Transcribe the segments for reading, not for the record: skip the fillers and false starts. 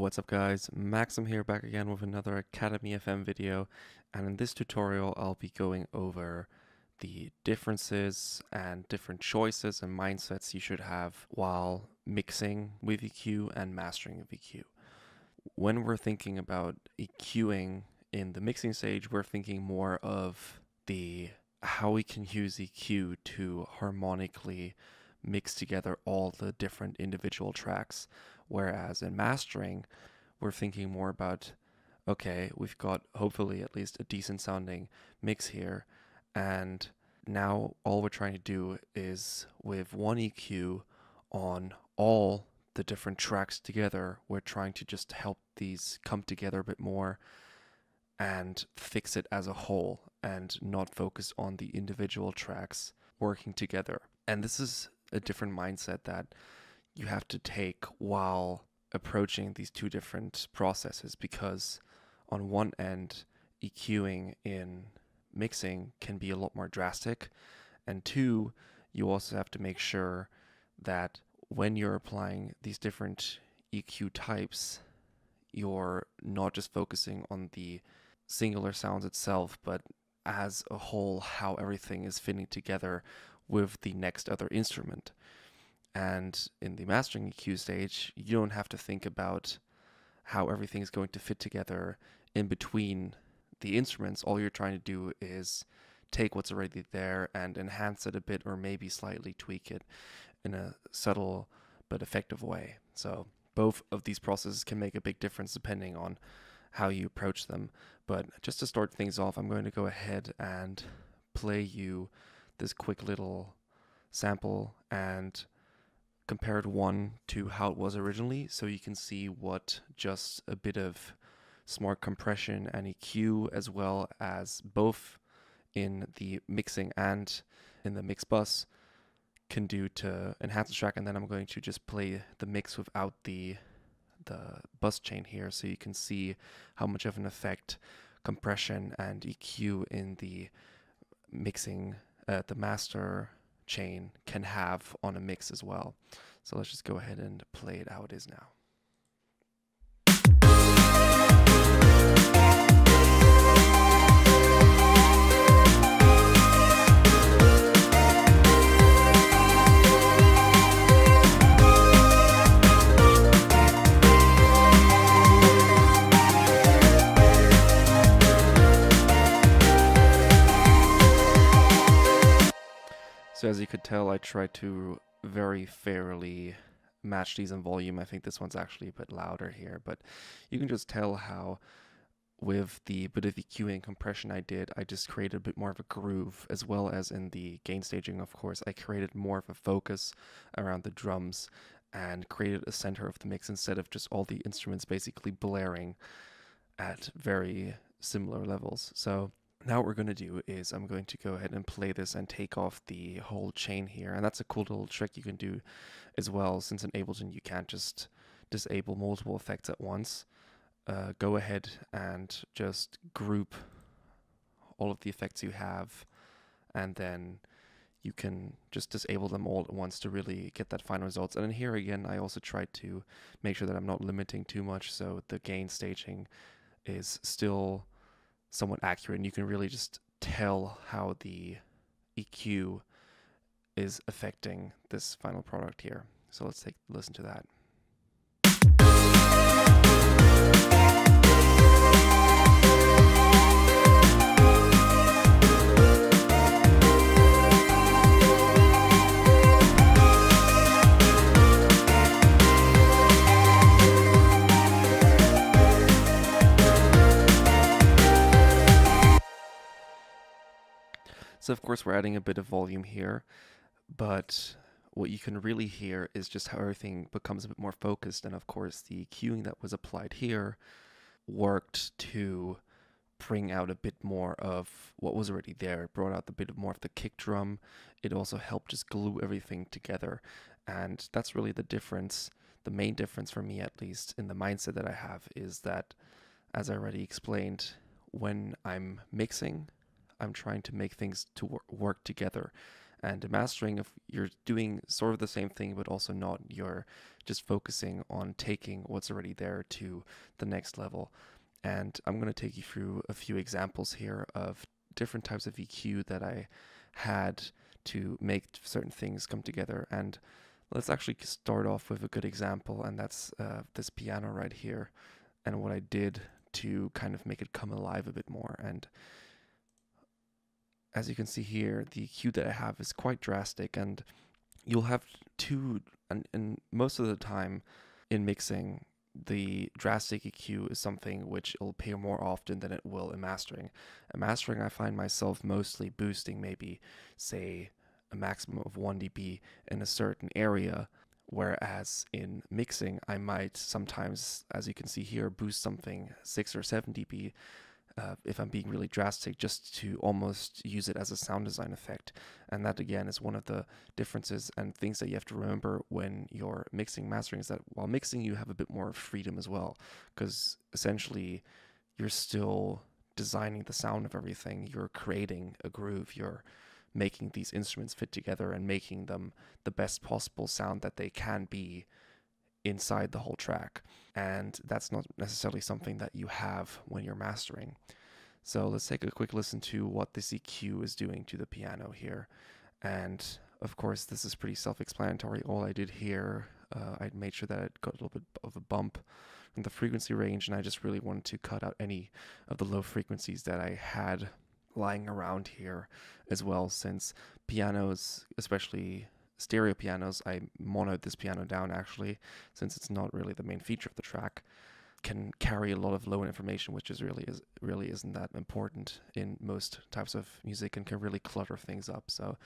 What's up guys, Maxim here, back again with another Academy FM video, and in this tutorial I'll be going over the differences and different choices and mindsets you should have while mixing with EQ and mastering with EQ. When we're thinking about EQing in the mixing stage, we're thinking more of how we can use EQ to harmonically mix together all the different individual tracks. Whereas in mastering, we're thinking more about, okay, we've got hopefully at least a decent sounding mix here, and now all we're trying to do is with one EQ on all the different tracks together, we're trying to just help these come together a bit more and fix it as a whole and not focus on the individual tracks working together. And this is a different mindset that you have to take while approaching these two different processes, because on one end, EQing in mixing can be a lot more drastic, and two, you also have to make sure that when you're applying these different EQ types, you're not just focusing on the singular sounds itself, but as a whole, how everything is fitting together with the next other instrument. And in the mastering EQ stage, you don't have to think about how everything is going to fit together in between the instruments. All you're trying to do is take what's already there and enhance it a bit, or maybe slightly tweak it in a subtle but effective way. So both of these processes can make a big difference depending on how you approach them. But just to start things off, I'm going to go ahead and play you this quick little sample and compared one to how it was originally, so you can see what just a bit of smart compression and EQ, as well as both in the mixing and in the mix bus, can do to enhance the track. And then I'm going to just play the mix without the bus chain here, so you can see how much of an effect compression and EQ in the mixing, the master chain, can have on a mix as well. So let's just go ahead and play it how it is now. So as you could tell, I tried to very fairly match these in volume. I think this one's actually a bit louder here, but you can just tell how with the bit of EQ and compression I did, I just created a bit more of a groove, as well as in the gain staging, of course, I created more of a focus around the drums and created a center of the mix instead of just all the instruments basically blaring at very similar levels. So now what we're going to do is I'm going to go ahead and play this and take off the whole chain here. And that's a cool little trick you can do as well, since in Ableton you can't just disable multiple effects at once. Go ahead and just group all of the effects you have, and then you can just disable them all at once to really get that final results. And then here again, I also tried to make sure that I'm not limiting too much, so the gain staging is still somewhat accurate, and you can really just tell how the EQ is affecting this final product here. So let's take a listen to that. So of course we're adding a bit of volume here, but what you can really hear is just how everything becomes a bit more focused. And of course the EQing that was applied here worked to bring out a bit more of what was already there. It brought out a bit more of the kick drum. It also helped just glue everything together. And that's really the difference. The main difference for me, at least, in the mindset that I have, is that, as I already explained, when I'm mixing, I'm trying to make things to work together. And in mastering, if you're doing sort of the same thing, but also not, you're just focusing on taking what's already there to the next level. And I'm going to take you through a few examples here of different types of EQ that I had to make certain things come together. And let's actually start off with a good example, and that's this piano right here, and what I did to kind of make it come alive a bit more. And as you can see here, the EQ that I have is quite drastic, and you'll have two, and most of the time in mixing, the drastic EQ is something which will appear more often than it will in mastering. In mastering, I find myself mostly boosting maybe, say, a maximum of 1 dB in a certain area, whereas in mixing, I might sometimes, as you can see here, boost something 6 or 7 dB if I'm being really drastic, just to almost use it as a sound design effect. And that again is one of the differences and things that you have to remember when you're mixing mastering, is that while mixing you have a bit more freedom as well, because essentially you're still designing the sound of everything, you're creating a groove, you're making these instruments fit together and making them the best possible sound that they can be inside the whole track. And that's not necessarily something that you have when you're mastering. So let's take a quick listen to what this EQ is doing to the piano here. And of course, this is pretty self-explanatory. All I did here, I made sure that it got a little bit of a bump from the frequency range, and I just really wanted to cut out any of the low frequencies that I had lying around here as well, since pianos, especially stereo pianos, I monoed this piano down actually, since it's not really the main feature of the track, can carry a lot of low information, which is really isn't that important in most types of music and can really clutter things up. So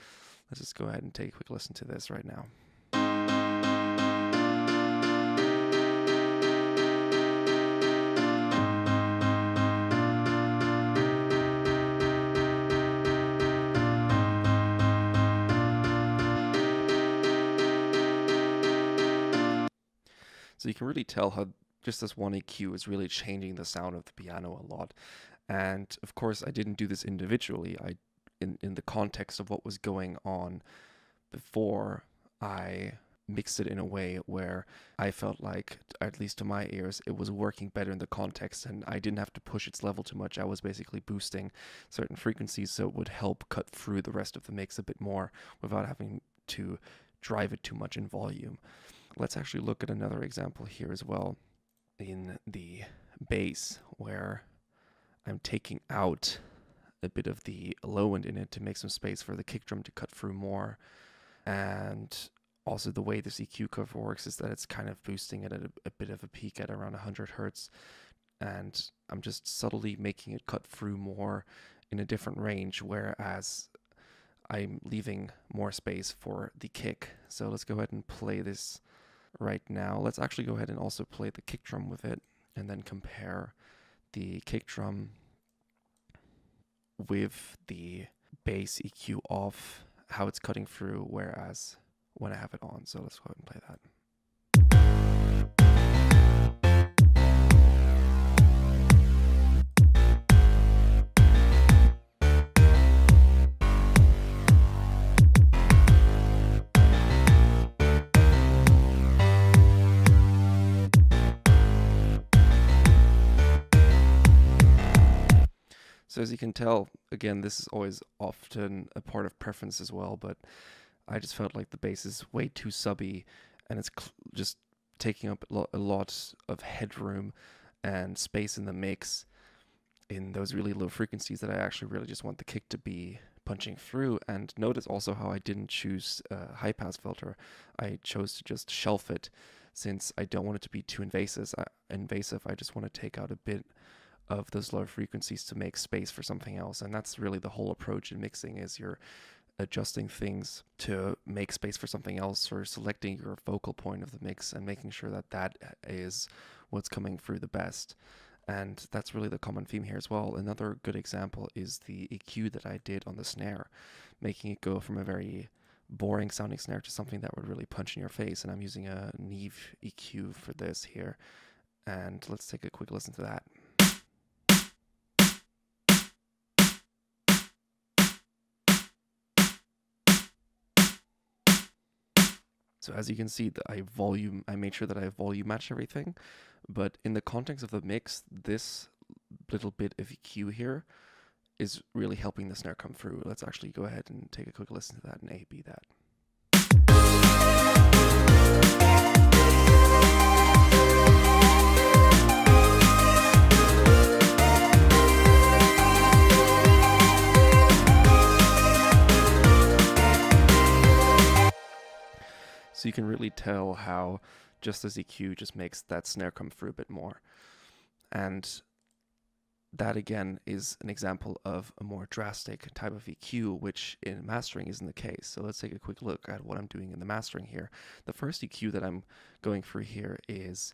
let's just go ahead and take a quick listen to this right now. So you can really tell how just this one EQ is really changing the sound of the piano a lot. And of course, I didn't do this individually. In the context of what was going on before, I mixed it in a way where I felt like, at least to my ears, it was working better in the context, and I didn't have to push its level too much. I was basically boosting certain frequencies so it would help cut through the rest of the mix a bit more without having to drive it too much in volume. Let's actually look at another example here as well in the bass, where I'm taking out a bit of the low end in it to make some space for the kick drum to cut through more. And also the way this EQ curve works is that it's kind of boosting it at a bit of a peak at around 100 hertz. And I'm just subtly making it cut through more in a different range, whereas I'm leaving more space for the kick. So let's go ahead and play this right now. Let's actually go ahead and also play the kick drum with it, and then compare the kick drum with the bass EQ off, how it's cutting through, whereas when I have it on. So let's go ahead and play that. So as you can tell, again, this is always often a part of preference as well, but I just felt like the bass is way too subby, and it's just taking up a lot of headroom and space in the mix in those really low frequencies that I actually really just want the kick to be punching through. And notice also how I didn't choose a high pass filter. I chose to just shelf it, since I don't want it to be too invasive. I just want to take out a bit of those low frequencies to make space for something else. And that's really the whole approach in mixing, is you're adjusting things to make space for something else, or selecting your focal point of the mix and making sure that that is what's coming through the best. And that's really the common theme here as well. Another good example is the EQ that I did on the snare, making it go from a very boring sounding snare to something that would really punch in your face. And I'm using a Neve EQ for this here. And let's take a quick listen to that. So as you can see, I made sure that I volume matched everything, but in the context of the mix, this little bit of EQ here is really helping the snare come through. Let's actually go ahead and take a quick listen to that and A/B that. So you can really tell how just this EQ just makes that snare come through a bit more. And that again is an example of a more drastic type of EQ, which in mastering isn't the case. So let's take a quick look at what I'm doing in the mastering here. The first EQ that I'm going through here is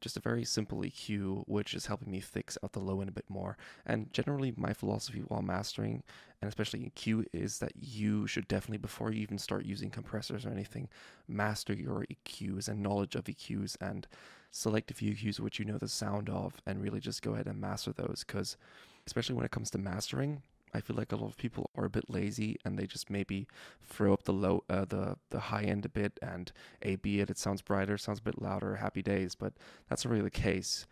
just a very simple EQ, which is helping me fix out the low end a bit more. And generally my philosophy while mastering, and especially EQ, is that you should definitely, before you even start using compressors or anything, master your EQs and knowledge of EQs, and select a few EQs which you know the sound of, and really just go ahead and master those. Because especially when it comes to mastering, I feel like a lot of people are a bit lazy and they just maybe throw up the high end a bit and A/B it sounds brighter, sounds a bit louder, happy days. But that's not really the case.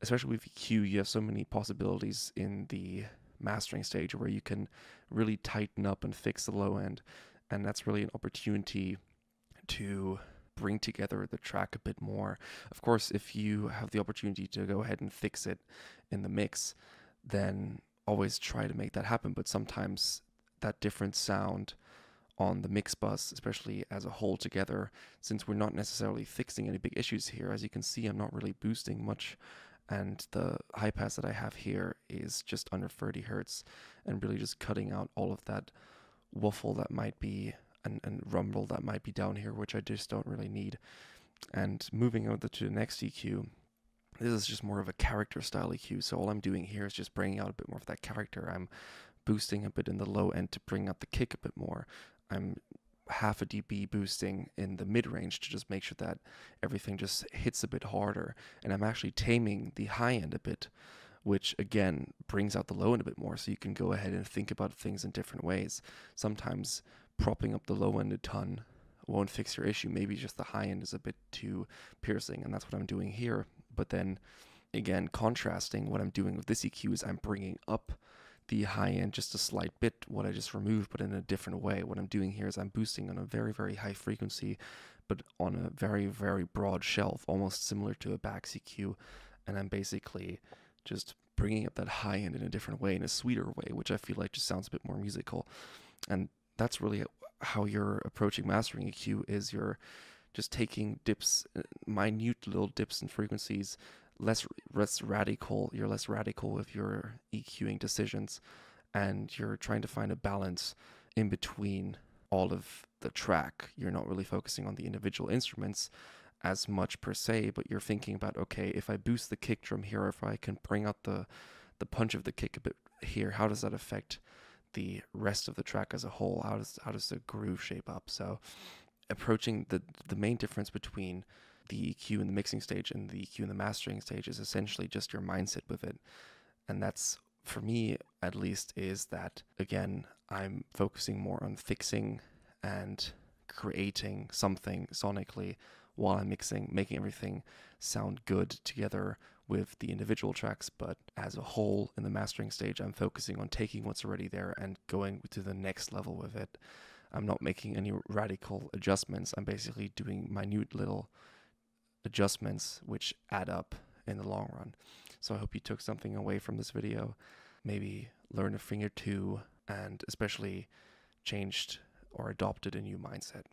Especially with EQ, you have so many possibilities in the mastering stage where you can really tighten up and fix the low end, and that's really an opportunity to bring together the track a bit more. Of course, if you have the opportunity to go ahead and fix it in the mix, then always try to make that happen. But sometimes that different sound on the mix bus, especially as a whole together, since we're not necessarily fixing any big issues here, as you can see, I'm not really boosting much, and the high pass that I have here is just under 30 hertz, and really just cutting out all of that waffle that might be and rumble that might be down here, which I just don't really need. And moving over to the next EQ, this is just more of a character style EQ, so all I'm doing here is just bringing out a bit more of that character. I'm boosting a bit in the low end to bring out the kick a bit more. I'm half a dB boosting in the mid-range to just make sure that everything just hits a bit harder. And I'm actually taming the high end a bit, which again brings out the low end a bit more, so you can go ahead and think about things in different ways. Sometimes propping up the low end a ton won't fix your issue. Maybe just the high end is a bit too piercing, and that's what I'm doing here. But then again, contrasting what I'm doing with this EQ is I'm bringing up the high end just a slight bit, what I just removed, but in a different way. What I'm doing here is I'm boosting on a very, very high frequency, but on a very, very broad shelf, almost similar to a back EQ. And I'm basically just bringing up that high end in a different way, in a sweeter way, which I feel like just sounds a bit more musical. And that's really how you're approaching mastering EQ, is you're just taking dips, minute little dips in frequencies, less radical. You're less radical with your EQing decisions, and you're trying to find a balance in between all of the track. You're not really focusing on the individual instruments as much per se, but you're thinking about, okay, if I boost the kick drum here, if I can bring out the punch of the kick a bit here, how does that affect the rest of the track as a whole? How does the groove shape up? So approaching the main difference between the EQ in the mixing stage and the EQ in the mastering stage is essentially just your mindset with it. And that's, for me at least, is that, again, I'm focusing more on fixing and creating something sonically while I'm mixing, making everything sound good together with the individual tracks. But as a whole, in the mastering stage, I'm focusing on taking what's already there and going to the next level with it. I'm not making any radical adjustments. I'm basically doing minute little adjustments which add up in the long run. So I hope you took something away from this video, maybe learned a thing or two, and especially changed or adopted a new mindset.